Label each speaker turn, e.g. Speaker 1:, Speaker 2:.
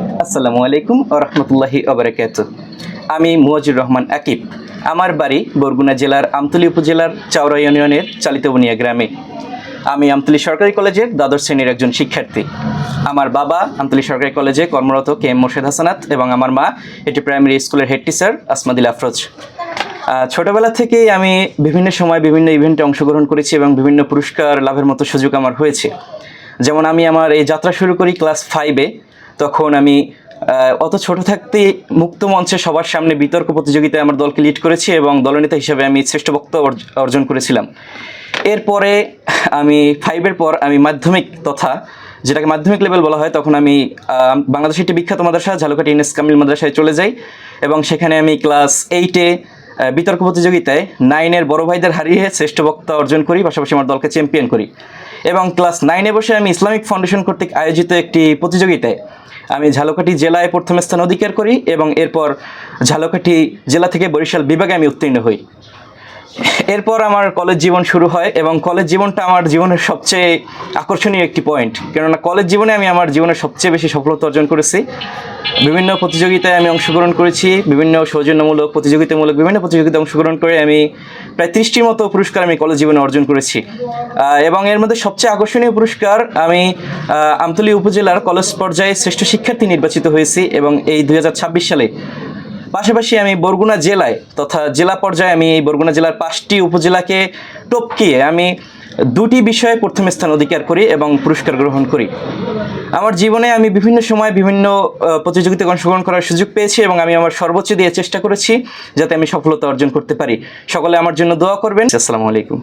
Speaker 1: আসসালামু আলাইকুম ওয়া রাহমাতুল্লাহি ওয়া বারাকাতুহু। আমি মুয়াজ্জির রহমান আকিব। আমার বাড়ি বরগুনা জেলার আমতলী উপজেলার চাওড়া ইউনিয়নের চালিতবনিয়া গ্রামে। আমি আমতলী সরকারি কলেজের দ্বাদশ শ্রেণীর একজন শিক্ষার্থী। আমার বাবা আমতলী সরকারি কলেজে কর্মরত KM মোর্শেদ হাসানাত এবং আমার মা এটি প্রাইমারি স্কুলের হেড টিচার আসমাদিল আফরোজ। ছোটবেলা থেকেই আমি বিভিন্ন সময় বিভিন্ন ইভেন্টে অংশগ্রহণ করেছি এবং বিভিন্ন পুরস্কার লাভের মতো সুযোগ আমার হয়েছে। যেমন আমি আমার এই যাত্রা শুরু করি ক্লাস 5-এ। তখন আমি অত ছোট থাকতেই মুক্ত মঞ্চে সবার সামনে বিতর্ক প্রতিযোগিতায় আমার দলকে লিড করেছি এবং দলনেতা হিসেবে আমি শ্রেষ্ঠ বক্তা অর্জন করেছিলাম। এরপরে আমি 5-এর পর আমি মাধ্যমিক তথা যেটাকে মাধ্যমিক লেভেল বলা হয়, তখন আমি বাংলাদেশের একটি বিখ্যাত মাদ্রাসা ঝালকাঠি ইনএস কামিল মাদ্রাসায় চলে যাই এবং সেখানে আমি ক্লাস 8-এ বিতর্ক প্রতিযোগিতায় 9-এর বড় ভাইদের হারিয়ে শ্রেষ্ঠ বক্তা অর্জন করি, পাশাপাশি আমার দলকে চ্যাম্পিয়ন করি। এবং ক্লাস 9-এ বসে আমি ইসলামিক ফাউন্ডেশন কর্তৃক আয়োজিত একটি প্রতিযোগিতায় আমি ঝালকাঠি জেলায় প্রথম স্থান অধিকার করি এবং এরপর ঝালকাঠি জেলা থেকে বরিশাল বিভাগে আমি উত্তীর্ণ হই। এরপর আমার কলেজ জীবন শুরু হয় এবং কলেজ জীবনটা আমার জীবনের সবচেয়ে আকর্ষণীয় একটি পয়েন্ট, কেননা কলেজ জীবনে আমি আমার জীবনের সবচেয়ে বেশি সফলতা অর্জন করেছি। বিভিন্ন প্রতিযোগিতায় আমি অংশগ্রহণ করেছি, বিভিন্ন সৌজন্যমূলক প্রতিযোগিতামূলক বিভিন্ন প্রতিযোগিতায় অংশগ্রহণ করে আমি প্রায় 30টির মতো পুরস্কার আমি কলেজ জীবনে অর্জন করেছি। এবং এর মধ্যে সবচেয়ে আকর্ষণীয় পুরস্কার, আমি আমতলী উপজেলার কলেজ পর্যায়ে শ্রেষ্ঠ শিক্ষার্থী নির্বাচিত হয়েছি এবং এই 2026 সালে। পাশাপাশি আমি বরগুনা জেলায় তথা জেলা পর্যায়ে আমি এই বরগুনা জেলার 5টি উপজেলাকে টপকিয়ে আমি 2টি বিষয়ে প্রথম স্থান অধিকার করি এবং পুরস্কার গ্রহণ করি। আমার জীবনে আমি বিভিন্ন সময় বিভিন্ন প্রতিযোগিতায় অংশগ্রহণ করার সুযোগ পেয়েছি এবং আমি আমার সর্বোচ্চ দিয়ে চেষ্টা করেছি যাতে আমি সফলতা অর্জন করতে পারি। সকলে আমার জন্য দোয়া করবেন। আসসালামু আলাইকুম।